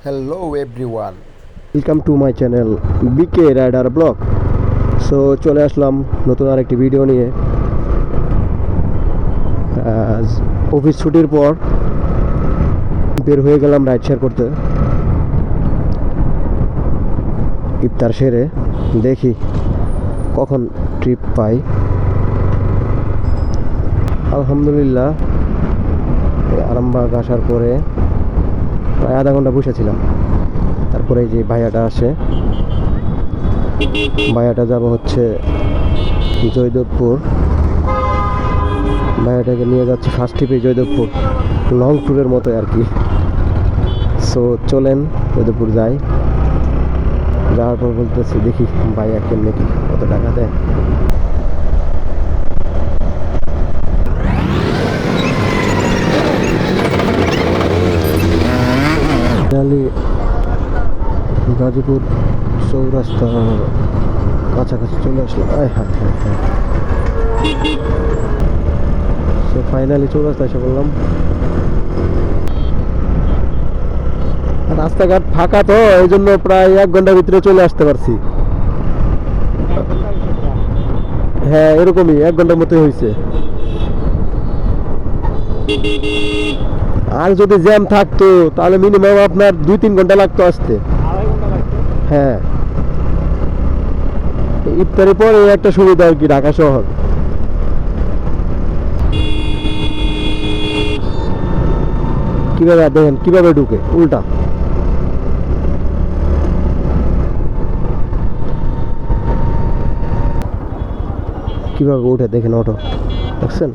Hello everyone. Welcome to my channel BK rider blog. So চলে আসলাম নতুন আরেকটি ভিডিও নিয়ে। আজ অফিস ছুটির পর বের হয়ে গেলাম রাইড শেয়ার করতে। ইফতার সেরে দেখি কখন ট্রিপ পাই। আলহামদুলিল্লাহ আরামবাগ আসার পরে প্রায় আধা ঘন্টা বসেছিলাম। তারপরে যে ভাইয়াটা আসে, ভাইয়াটা যাব হচ্ছে জয়দেবপুর। ভাইয়াটাকে নিয়ে যাচ্ছি ফার্স্ট ট্রিপে জয়দেবপুর, লং ট্যুরের মতো আর কি। সো চলেন জয়দেবপুর যাই। যাওয়ার পর বলতেছি দেখি ভাইয়া কেমনি কি কত টাকা দেয়। গাজীপুর চৌরাস্তার কাছাকাছি চলে আসলাম। হ্যাঁ হ্যাঁ হ্যাঁ, সো ফাইনালি চৌরাস্তা এসে বললাম। রাস্তাঘাট ফাঁকা তো এই জন্য প্রায় 1 ঘন্টার ভিতরে চলে আসতে পারছি। হ্যাঁ এরকমই 1 ঘন্টার মতোই হয়েছে। আর যদি জ্যাম থাকতো তাহলে মিনিমাম আপনার 2-3 ঘন্টা লাগতো আসতে। হ্যাঁ ইফতারের পরে একটা সুবিধা আর কি ঢাকা শহর। কিভাবে দেখেন কিভাবে ঢুকে উল্টা। কিভাবে উঠে দেখেন অটো, দেখছেন?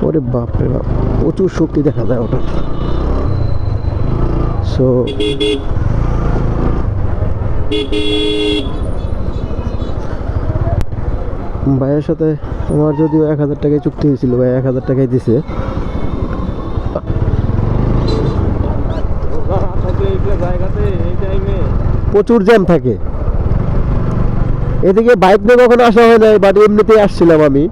ওরে বাপ রে বাপ, প্রচুর শক্তি দেখা যায় অটো। সো ভাইয়ের সাথে আমার যদিও 1000 টাকায় চুক্তি হয়েছিল, ভাই 1000 টাকাই দিছে। প্রচুর জ্যাম থাকে এদিকে। বাইক নিয়ে কখনো আসা হয় নাই, বাট এমনিতেই আসছিলাম আমি।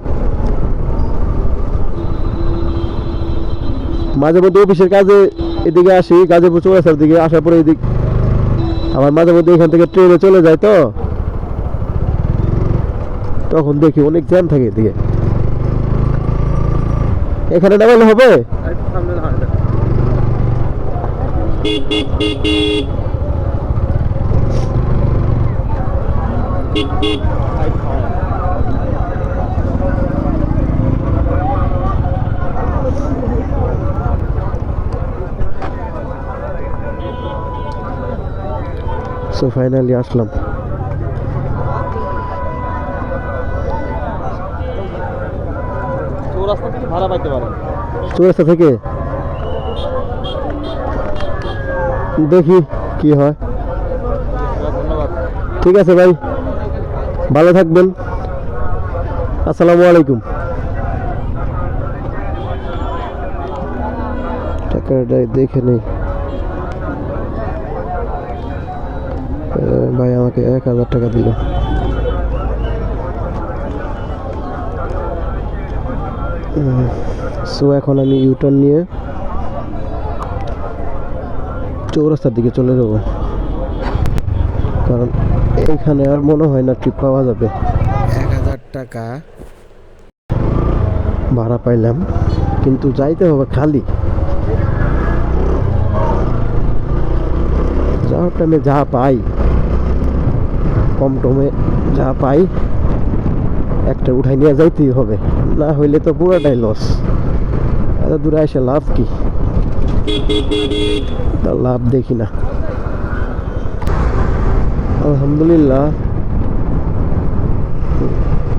মাঝে মধ্যে অফিসের কাজে এদিকে আসি, গাজীপুর চৌরাস্তার দিকে আসার পরে এদিক আমার মাঝে মধ্যে এখান থেকে ট্রেনে চলে যায়, তো তখন দেখি অনেক জ্যাম থাকে এদিকে। এখানে নামালে হবে? সো ফাইনালি আসলাম। চৌরাস্তা থেকে ভাড়া পাইতে পারেন। চৌরাস্তা থেকে দেখি কি হয়। ধন্যবাদ। ঠিক আছে ভাই, ভালো থাকবেন। আসসালামু আলাইকুম। টাকাটা দেখে নেই। ভাই আমাকে 1000 টাকা দিল। সো এখন আমি ইউটার্ন নিয়ে চৌরাস্তার দিকে চলে যাব, কারণ এখানে আর মনে হয় না ট্রিপ পাওয়া যাবে। 1000 টাকা ভাড়া পাইলাম, কিন্তু যাইতে হবে খালি। যাওয়ার টাইমে যা পাই, কম টমে যা পাই একটা উঠাই নিয়ে যাইতেই হবে, না হইলে তো পুরোটাই লস। এত দূরে এসে লাভ কি? তা লাভ দেখি না। আলহামদুলিল্লাহ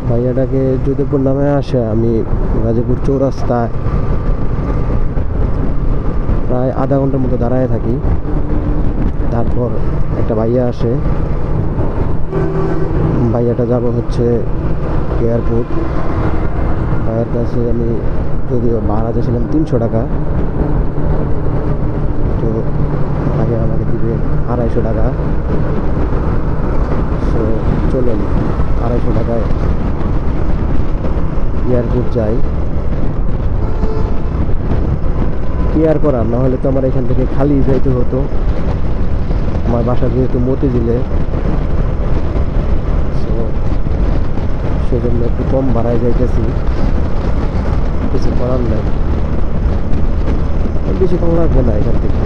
ভাইয়াটাকে জয়দেবপুর নামে আসে, আমি গাজীপুর চৌরাস্তায় প্রায় আধা ঘন্টার মতো দাঁড়ায় থাকি। তারপর একটা ভাইয়া আসে, ভাইয়াটা যাব হচ্ছে এয়ারপোর্ট। ভাইয়ের কাছে আমি যদিও ভাড়া দিয়েছিলাম 300 টাকা, তো ভাইয়া আমাকে দিবে 250 টাকা। সো চলেন 250 টাকায় এয়ারপোর্ট যাই। কি আর করার, না হলে তো আমার এখান থেকে খালি যাইতে হতো। আমার বাসা যেহেতু মতিঝিলে, so সেজন্য একটু কম ভাড়ায় যাইতেছি, কিছু করার নাই, বেশি কম লাগবে না এখান থেকে।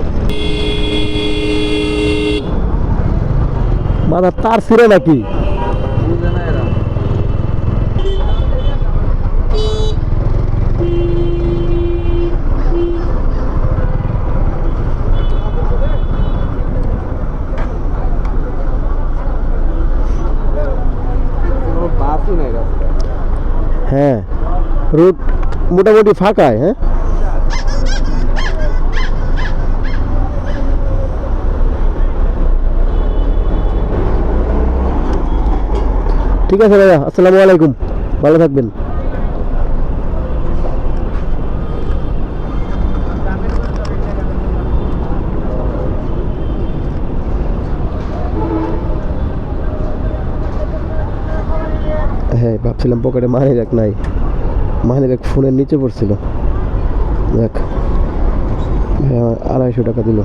মাথার তার ছিঁড়ে নাকি? বুঝে না এরা। কোনো বাসই নাই রাস্তায়। হ্যাঁ, রুট মোটামুটি ফাঁকায়। হ্যাঁ, ঠিক আছে ভাইয়া, আসসালামু আলাইকুম, ভালো থাকবেন। হ্যাঁ, ভাবছিলাম পকেটে মানি ব্যাগ নাই, মানি ব্যাগ ফোনের নিচে পড়ছিল। দেখ, হ্যাঁ, 250 টাকা দিল।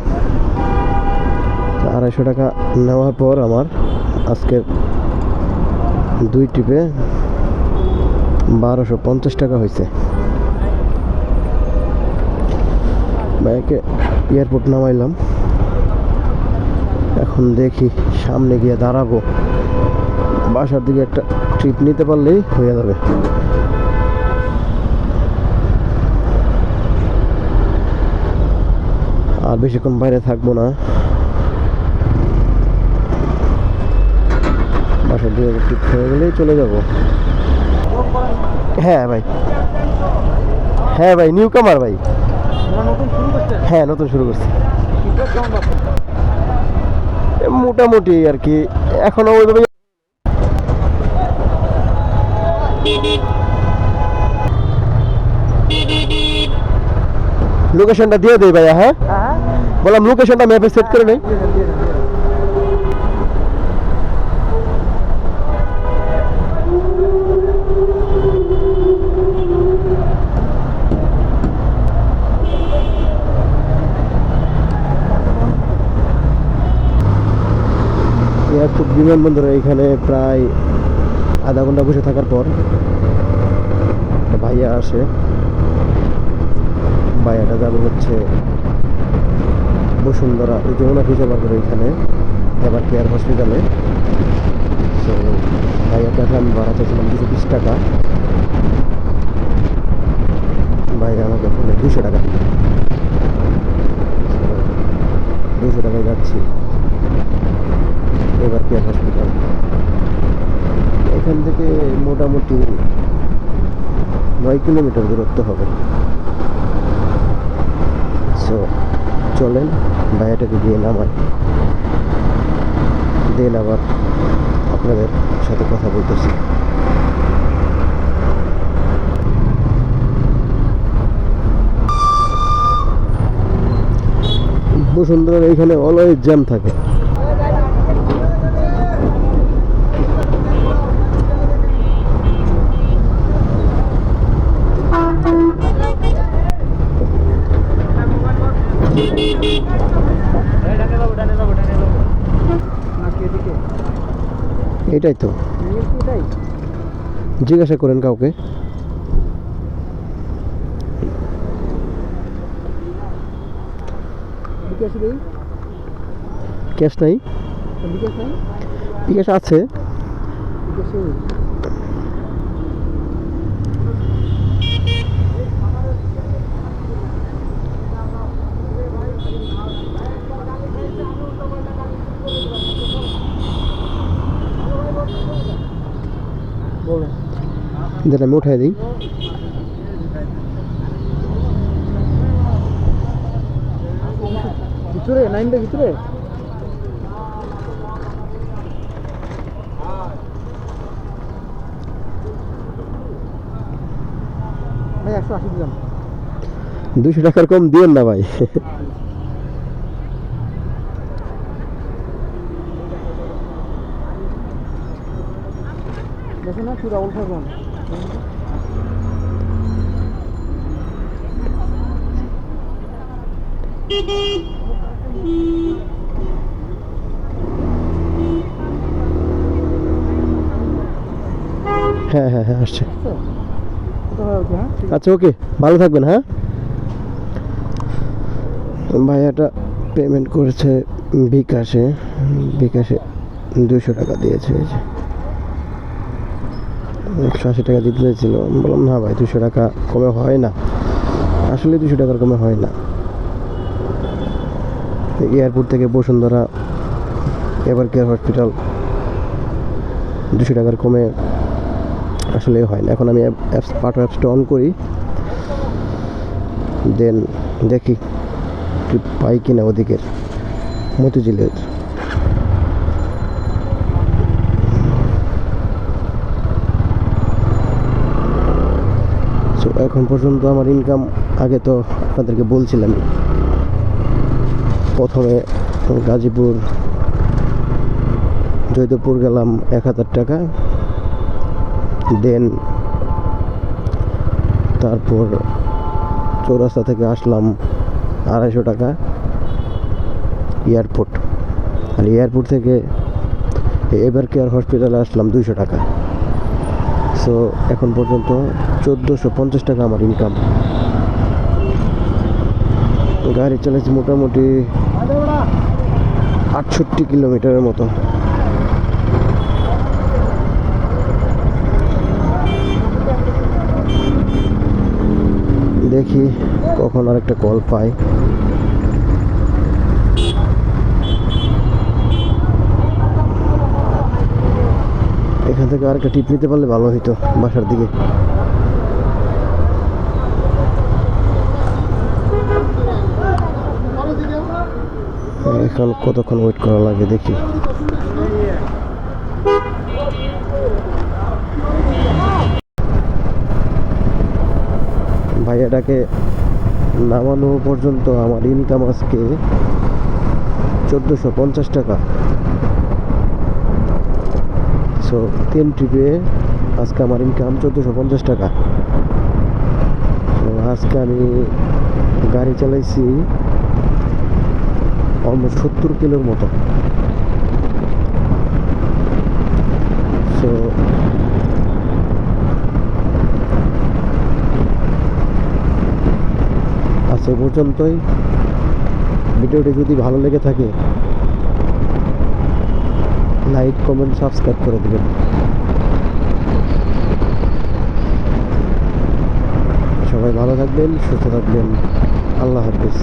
250 টাকা নেওয়ার পর আমার আজকের 2 ট্রিপে 1250 টাকা হয়েছে। বাইকে এয়ারপোর্ট নামাইলাম, এখন দেখি সামনে গিয়ে দাঁড়াবো, বাসার দিকে একটা ট্রিপ নিতে পারলেই হয়ে যাবে। আর বেশিক্ষণ বাইরে থাকবো না, বাসার দিকে ট্রিপ হয়ে গেলেই চলে যাব। হ্যাঁ ভাই, হ্যাঁ ভাই, নিউ কামার ভাই। হ্যাঁ, নতুন শুরু করছি। মোটামুটি আর কি, এখনো ওইভাবে। লোকেশনটা দিয়ে দেই ভাইয়া। হ্যাঁ, বললাম লোকেশনটা ম্যাপে সেট করে নেই। এয়ারপোর্ট বিমানবন্দরে এখানে প্রায় আধা ঘন্টা বসে থাকার পর একটা ভাইয়া আসে। ভাইয়াটা যাবে হচ্ছে বসুন্ধরা, ওই যমুনা ফিউচার পার্কের ওইখানে, এবার কেয়ার হসপিটালে। তো ভাইয়ার কাছে আমি ভাড়া চাইছিলাম 220 টাকা, ভাইয়া আমাকে বলে 200 টাকা দিবে। 200 টাকায় যাচ্ছি এবার কেয়ার হসপিটাল। এখান থেকে মোটামুটি 9 কিলোমিটার দূরত্ব হবে। সো চলেন ভাইয়াটাকে গিয়ে নামাই, দেন আবার আপনাদের সাথে কথা বলতেছি। বসুন্ধরার এইখানে অলওয়েজ জ্যাম থাকে। এটাই তো, জিজ্ঞাসা করেন কাউকে। ক্যাশ নাই? বিকাশ আছে। দেন আমি উঠাই দিই। ভিতরে 9 ভিতরে ভাই 180 দিলাম। 200 টাকার কম দিয়েন না ভাই। দেখো না পুরো উল্টা কোন হ্যাঁ হ্যাঁ হ্যাঁ আসছে। ওকে হ্যাঁ আচ্ছা ওকে, ভালো থাকবেন। হ্যাঁ, ভাইয়াটা পেমেন্ট করেছে বিকাশে। বিকাশে 200 টাকা দিয়েছে। এই যে 180 টাকা দিতে চাইছিল, আমি বললাম না ভাই 200 টাকা কমে হয় না, আসলে 200 টাকার কমে হয় না। এয়ারপোর্ট থেকে বসুন্ধরা এভার কেয়ার হসপিটাল 200 টাকার কমে আসলে হয় না। এখন আমি অ্যাপস পাঠো অ্যাপসটা অন করি, দেন দেখি কি পাই কিনা ওদিকের মতিঝিলের। সো এখন পর্যন্ত আমার ইনকাম, আগে তো আপনাদেরকে বলছিলাম, প্রথমে গাজীপুর জয়দেবপুর গেলাম 1000 টাকা, দেন তারপর চৌরাস্তা থেকে আসলাম 250 টাকা এয়ারপোর্ট, আর এয়ারপোর্ট থেকে এভার কেয়ার হসপিটালে আসলাম 200 টাকা। সো এখন পর্যন্ত 1450 টাকা আমার ইনকাম। গাড়ি চালাচ্ছি মোটামুটি 68 কিলোমিটারের মতো। দেখি কখন আরেকটা কল পাই। এখান থেকে আরেকটা টিপ নিতে পারলে ভালো হইতো বাসার দিকে। এখন কতক্ষণ ওয়েট করা লাগে দেখি। ভাইয়াটাকে নামানো পর্যন্ত আমার ইনকাম আজকে 1450 টাকা। সো 3 ট্রিপে আজকে আমার ইনকাম 1450 টাকা। তো আজকে আমি গাড়ি চালাইছি অলমোস্ট 70 কিলোর মতো। সো আজ এ পর্যন্তই। ভিডিওটি যদি ভালো লেগে থাকে লাইক কমেন্ট সাবস্ক্রাইব করে দেবেন। সবাই ভালো থাকবেন, সুস্থ থাকবেন। আল্লাহ হাফিজ।